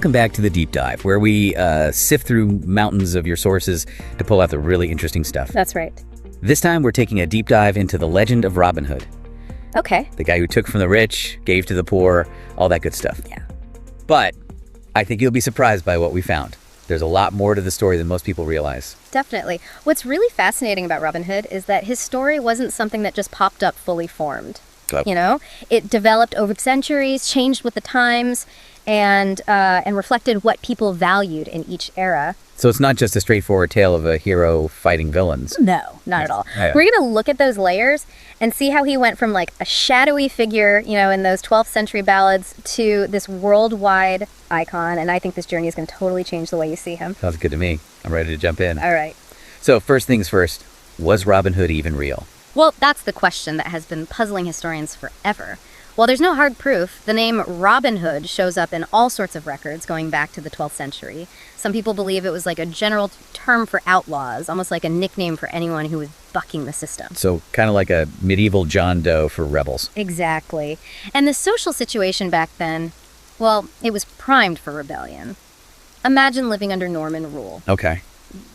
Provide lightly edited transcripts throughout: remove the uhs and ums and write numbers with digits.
Welcome back to the Deep Dive, where we sift through mountains of your sources to pull out the really interesting stuff. That's right. This time, we're taking a deep dive into the legend of Robin Hood. Okay. The guy who took from the rich, gave to the poor, all that good stuff. Yeah. But I think you'll be surprised by what we found. There's a lot more to the story than most people realize. Definitely. What's really fascinating about Robin Hood is that his story wasn't something that just popped up fully formed. Oh. You know, it developed over centuries, changed with the times, and reflected what people valued in each era. So it's not just a straightforward tale of a hero fighting villains. No, not at all. Yeah. We're going to look at those layers and see how he went from like a shadowy figure, you know, in those 12th century ballads to this worldwide icon. And I think this journey is going to totally change the way you see him. Sounds good to me. I'm ready to jump in. All right. So first things first, was Robin Hood even real? Well, that's the question that has been puzzling historians forever. While there's no hard proof, the name Robin Hood shows up in all sorts of records going back to the 12th century. Some people believe it was like a general term for outlaws, almost like a nickname for anyone who was bucking the system. So kind of like a medieval John Doe for rebels. Exactly. And the social situation back then, well, it was primed for rebellion. Imagine living under Norman rule. Okay.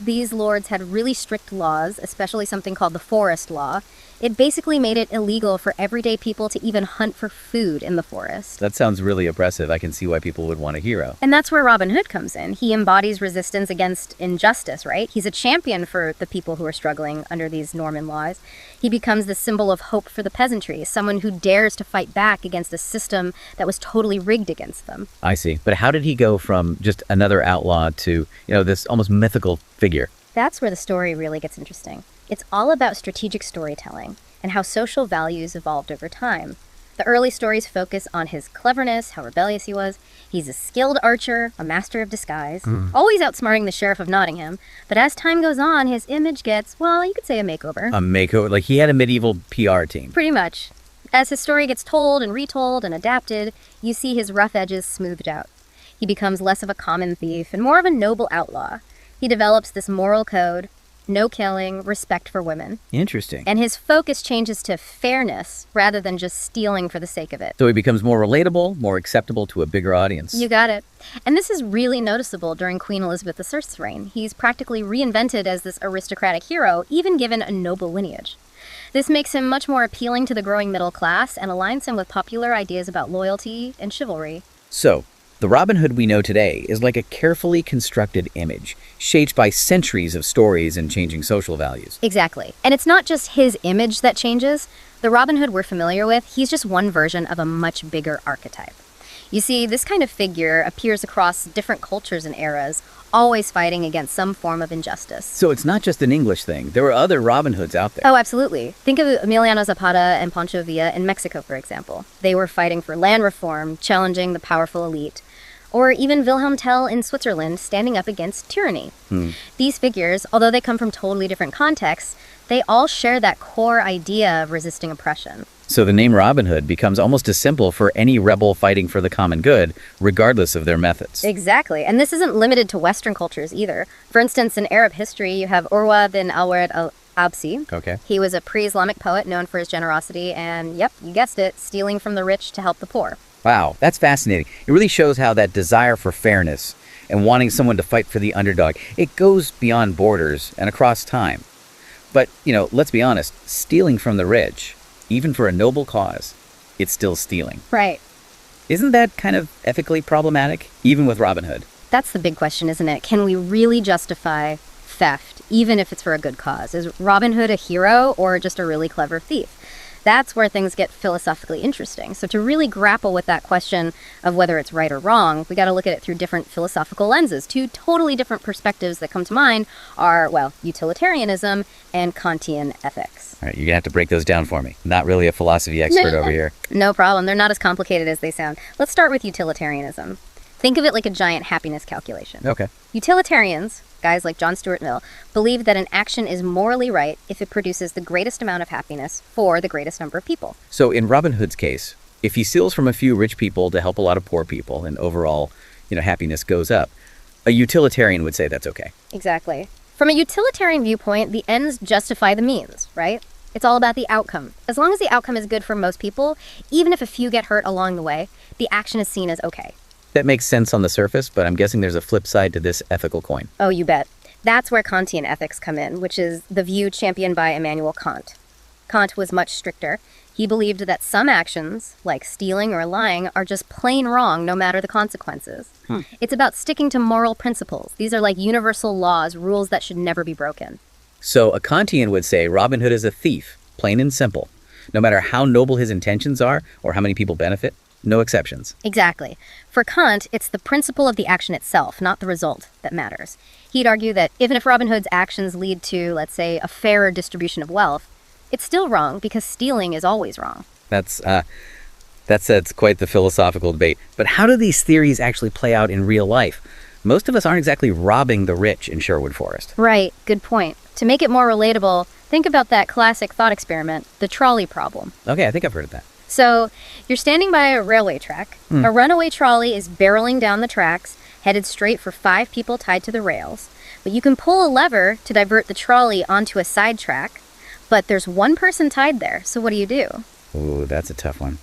These lords had really strict laws, especially something called the Forest Law. It basically made it illegal for everyday people to even hunt for food in the forest. That sounds really oppressive. I can see why people would want a hero. And that's where Robin Hood comes in. He embodies resistance against injustice, right? He's a champion for the people who are struggling under these Norman laws. He becomes the symbol of hope for the peasantry, someone who dares to fight back against a system that was totally rigged against them. I see. But how did he go from just another outlaw to, this almost mythical figure? That's where the story really gets interesting. It's all about strategic storytelling and how social values evolved over time. The early stories focus on his cleverness, how rebellious he was. He's a skilled archer, a master of disguise, always outsmarting the Sheriff of Nottingham. But as time goes on, his image gets, well, you could say a makeover. A makeover? Like he had a medieval PR team. Pretty much. As his story gets told and retold and adapted, you see his rough edges smoothed out. He becomes less of a common thief and more of a noble outlaw. He develops this moral code: no killing, respect for women. Interesting. And his focus changes to fairness rather than just stealing for the sake of it. So he becomes more relatable, more acceptable to a bigger audience. You got it. And this is really noticeable during Queen Elizabeth I's reign. He's practically reinvented as this aristocratic hero, even given a noble lineage. This makes him much more appealing to the growing middle class and aligns him with popular ideas about loyalty and chivalry. So, the Robin Hood we know today is like a carefully constructed image, shaped by centuries of stories and changing social values. Exactly. And it's not just his image that changes. The Robin Hood we're familiar with, he's just one version of a much bigger archetype. You see, this kind of figure appears across different cultures and eras, always fighting against some form of injustice. So it's not just an English thing. There were other Robin Hoods out there. Oh, absolutely. Think of Emiliano Zapata and Pancho Villa in Mexico, for example. They were fighting for land reform, challenging the powerful elite. Or even Wilhelm Tell in Switzerland, standing up against tyranny. These figures, although they come from totally different contexts, they all share that core idea of resisting oppression. So the name Robin Hood becomes almost a symbol for any rebel fighting for the common good, regardless of their methods. Exactly. And this isn't limited to Western cultures either. For instance, in Arab history, you have Urwa bin al-Ward al-Absi. Okay. He was a pre-Islamic poet known for his generosity and, yep, you guessed it, stealing from the rich to help the poor. Wow, that's fascinating. It really shows how that desire for fairness and wanting someone to fight for the underdog, it goes beyond borders and across time. But, let's be honest, stealing from the rich, even for a noble cause, it's still stealing. Right. Isn't that kind of ethically problematic, even with Robin Hood? That's the big question, isn't it? Can we really justify theft, even if it's for a good cause? Is Robin Hood a hero or just a really clever thief? That's where things get philosophically interesting. So to really grapple with that question of whether it's right or wrong, we got to look at it through different philosophical lenses. Two totally different perspectives that come to mind are, well, utilitarianism and Kantian ethics. All right, you're going to have to break those down for me. Not really a philosophy expert over here. No problem. They're not as complicated as they sound. Let's start with utilitarianism. Think of it like a giant happiness calculation. Okay. Utilitarians, guys like John Stuart Mill, believe that an action is morally right if it produces the greatest amount of happiness for the greatest number of people. So in Robin Hood's case, if he steals from a few rich people to help a lot of poor people and overall, happiness goes up, a utilitarian would say that's okay. Exactly. From a utilitarian viewpoint, the ends justify the means, right? It's all about the outcome. As long as the outcome is good for most people, even if a few get hurt along the way, the action is seen as okay. That makes sense on the surface, but I'm guessing there's a flip side to this ethical coin. Oh, you bet. That's where Kantian ethics come in, which is the view championed by Immanuel Kant. Kant was much stricter. He believed that some actions, like stealing or lying, are just plain wrong no matter the consequences. It's about sticking to moral principles. These are like universal laws, rules that should never be broken. So a Kantian would say Robin Hood is a thief, plain and simple. No matter how noble his intentions are or how many people benefit, no exceptions. Exactly. For Kant, it's the principle of the action itself, not the result, that matters. He'd argue that even if Robin Hood's actions lead to, let's say, a fairer distribution of wealth, it's still wrong because stealing is always wrong. That's quite the philosophical debate. But how do these theories actually play out in real life? Most of us aren't exactly robbing the rich in Sherwood Forest. Right, good point. To make it more relatable, think about that classic thought experiment, the trolley problem. Okay, I think I've heard of that. So, you're standing by a railway track. A runaway trolley is barreling down the tracks, headed straight for 5 people tied to the rails. But you can pull a lever to divert the trolley onto a side track, but there's one person tied there, so what do? Ooh, that's a tough one.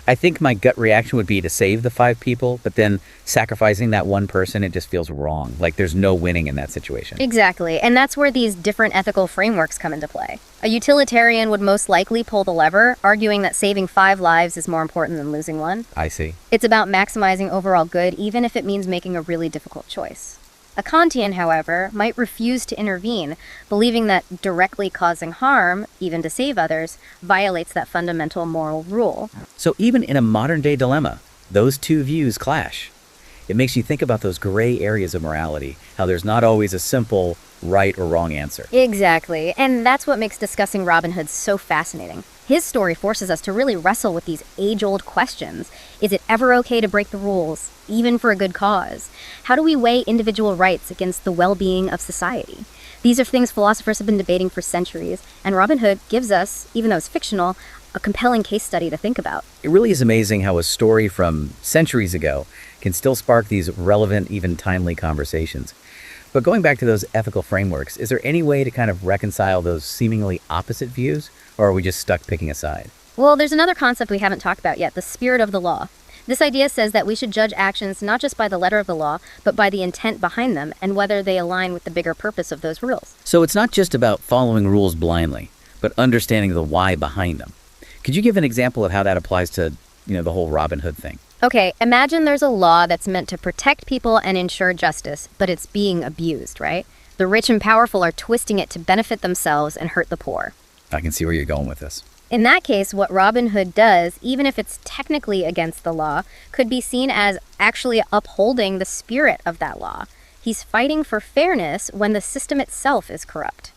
I think my gut reaction would be to save the 5 people, but then sacrificing that one person, it just feels wrong. Like there's no winning in that situation. Exactly, and that's where these different ethical frameworks come into play. A utilitarian would most likely pull the lever, arguing that saving 5 lives is more important than losing one. I see. It's about maximizing overall good, even if it means making a really difficult choice. A Kantian, however, might refuse to intervene, believing that directly causing harm, even to save others, violates that fundamental moral rule. So even in a modern-day dilemma, those two views clash. It makes you think about those gray areas of morality, how there's not always a simple right or wrong answer. Exactly, and that's what makes discussing Robin Hood so fascinating. His story forces us to really wrestle with these age-old questions. Is it ever okay to break the rules, even for a good cause? How do we weigh individual rights against the well-being of society? These are things philosophers have been debating for centuries, and Robin Hood gives us, even though it's fictional, a compelling case study to think about. It really is amazing how a story from centuries ago can still spark these relevant, even timely conversations. But going back to those ethical frameworks, is there any way to kind of reconcile those seemingly opposite views, or are we just stuck picking a side? Well, there's another concept we haven't talked about yet, the spirit of the law. This idea says that we should judge actions not just by the letter of the law, but by the intent behind them and whether they align with the bigger purpose of those rules. So it's not just about following rules blindly, but understanding the why behind them. Could you give an example of how that applies to, the whole Robin Hood thing? Okay, imagine there's a law that's meant to protect people and ensure justice, but it's being abused, right? The rich and powerful are twisting it to benefit themselves and hurt the poor. I can see where you're going with this. In that case, what Robin Hood does, even if it's technically against the law, could be seen as actually upholding the spirit of that law. He's fighting for fairness when the system itself is corrupt.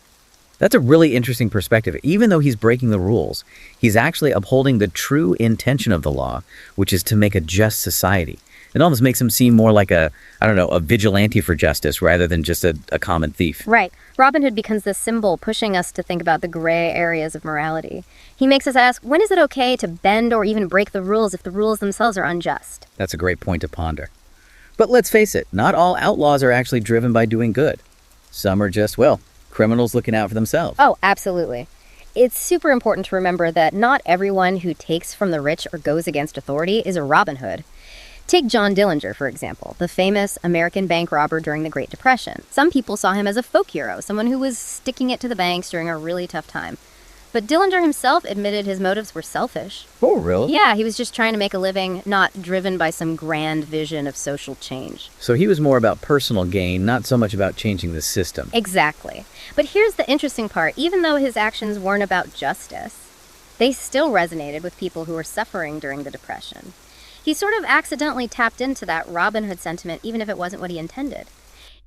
That's a really interesting perspective. Even though he's breaking the rules, he's actually upholding the true intention of the law, which is to make a just society. It almost makes him seem more like a vigilante for justice rather than just a common thief. Right. Robin Hood becomes this symbol pushing us to think about the gray areas of morality. He makes us ask, when is it okay to bend or even break the rules if the rules themselves are unjust? That's a great point to ponder. But let's face it, not all outlaws are actually driven by doing good. Some are just, criminals looking out for themselves. Oh, absolutely. It's super important to remember that not everyone who takes from the rich or goes against authority is a Robin Hood. Take John Dillinger, for example, the famous American bank robber during the Great Depression. Some people saw him as a folk hero, someone who was sticking it to the banks during a really tough time. But Dillinger himself admitted his motives were selfish. Oh, really? Yeah, he was just trying to make a living, not driven by some grand vision of social change. So he was more about personal gain, not so much about changing the system. Exactly. But here's the interesting part. Even though his actions weren't about justice, they still resonated with people who were suffering during the Depression. He sort of accidentally tapped into that Robin Hood sentiment, even if it wasn't what he intended.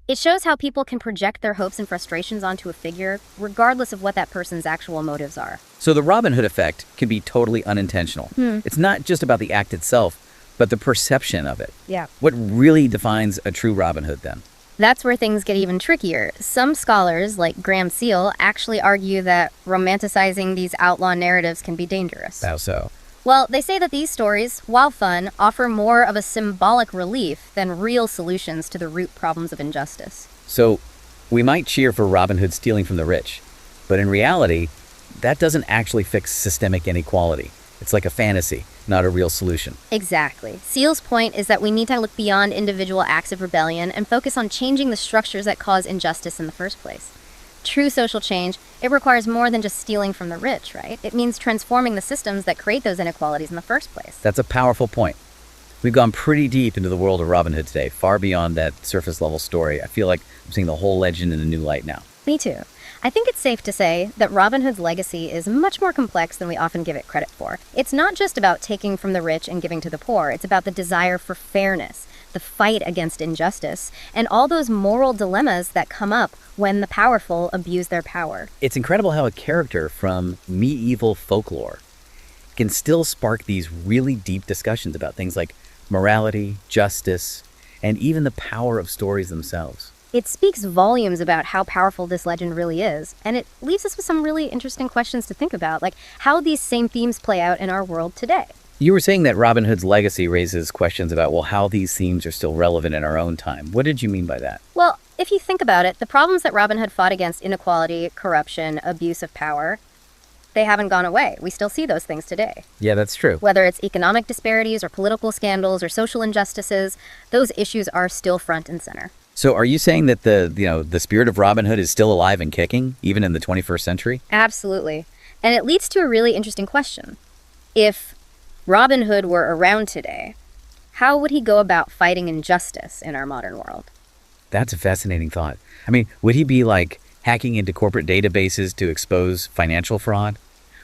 It shows how people can project their hopes and frustrations onto a figure, regardless of what that person's actual motives are. So the Robin Hood effect can be totally unintentional. It's not just about the act itself, but the perception of it. Yeah. What really defines a true Robin Hood then? That's where things get even trickier. Some scholars, like Graham Seal, actually argue that romanticizing these outlaw narratives can be dangerous. How so? Well, they say that these stories, while fun, offer more of a symbolic relief than real solutions to the root problems of injustice. So we might cheer for Robin Hood stealing from the rich, but in reality, that doesn't actually fix systemic inequality. It's like a fantasy. not a real solution. Exactly. Seal's point is that we need to look beyond individual acts of rebellion and focus on changing the structures that cause injustice in the first place. True social change, it requires more than just stealing from the rich, right? It means transforming the systems that create those inequalities in the first place. That's a powerful point. We've gone pretty deep into the world of Robin Hood today, far beyond that surface level story. I feel like I'm seeing the whole legend in a new light now. Me too. I think it's safe to say that Robin Hood's legacy is much more complex than we often give it credit for. It's not just about taking from the rich and giving to the poor. It's about the desire for fairness, the fight against injustice, and all those moral dilemmas that come up when the powerful abuse their power. It's incredible how a character from medieval folklore can still spark these really deep discussions about things like morality, justice, and even the power of stories themselves. It speaks volumes about how powerful this legend really is, and it leaves us with some really interesting questions to think about, like how these same themes play out in our world today. You were saying that Robin Hood's legacy raises questions about, well, how these themes are still relevant in our own time. What did you mean by that? Well, if you think about it, the problems that Robin Hood fought against, inequality, corruption, abuse of power, they haven't gone away. We still see those things today. Yeah, that's true. Whether it's economic disparities or political scandals or social injustices, those issues are still front and center. So are you saying that the spirit of Robin Hood is still alive and kicking, even in the 21st century? Absolutely. And it leads to a really interesting question. If Robin Hood were around today, how would he go about fighting injustice in our modern world? That's a fascinating thought. I mean, would he be like hacking into corporate databases to expose financial fraud?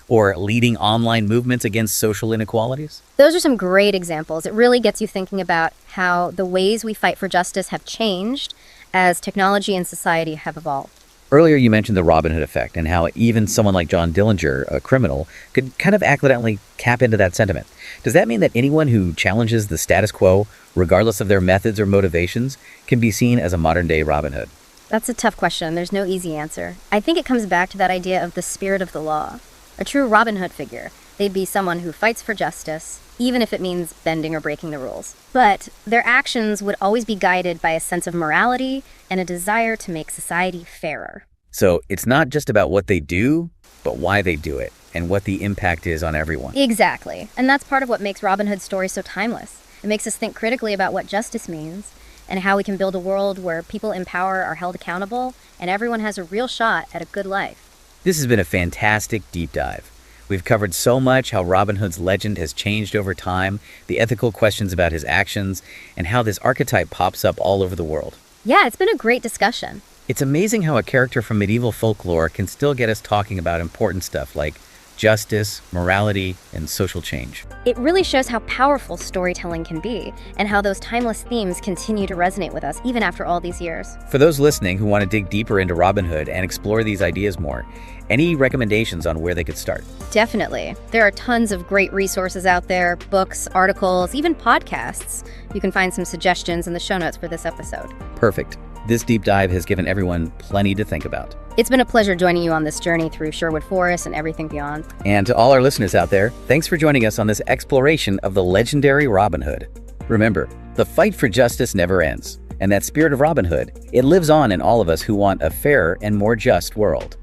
Or leading online movements against social inequalities? Those are some great examples. It really gets you thinking about how the ways we fight for justice have changed as technology and society have evolved. Earlier, you mentioned the Robin Hood effect and how even someone like John Dillinger, a criminal, could kind of accidentally tap into that sentiment. Does that mean that anyone who challenges the status quo, regardless of their methods or motivations, can be seen as a modern-day Robin Hood? That's a tough question. There's no easy answer. I think it comes back to that idea of the spirit of the law. A true Robin Hood figure, they'd be someone who fights for justice, even if it means bending or breaking the rules. But their actions would always be guided by a sense of morality and a desire to make society fairer. So it's not just about what they do, but why they do it, and what the impact is on everyone. Exactly. And that's part of what makes Robin Hood's story so timeless. It makes us think critically about what justice means, and how we can build a world where people in power are held accountable, and everyone has a real shot at a good life. This has been a fantastic deep dive. We've covered so much how Robin Hood's legend has changed over time, the ethical questions about his actions, and how this archetype pops up all over the world. Yeah, it's been a great discussion. It's amazing how a character from medieval folklore can still get us talking about important stuff like justice, morality, and social change. It really shows how powerful storytelling can be, and how those timeless themes continue to resonate with us even after all these years. For those listening who want to dig deeper into Robin Hood and explore these ideas more, any recommendations on where they could start? Definitely. There are tons of great resources out there, books, articles, even podcasts. You can find some suggestions in the show notes for this episode. Perfect. This deep dive has given everyone plenty to think about. It's been a pleasure joining you on this journey through Sherwood Forest and everything beyond. And to all our listeners out there, thanks for joining us on this exploration of the legendary Robin Hood. Remember, the fight for justice never ends, and that spirit of Robin Hood, it lives on in all of us who want a fairer and more just world.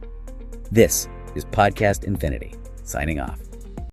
This is Podcast Infinity, signing off.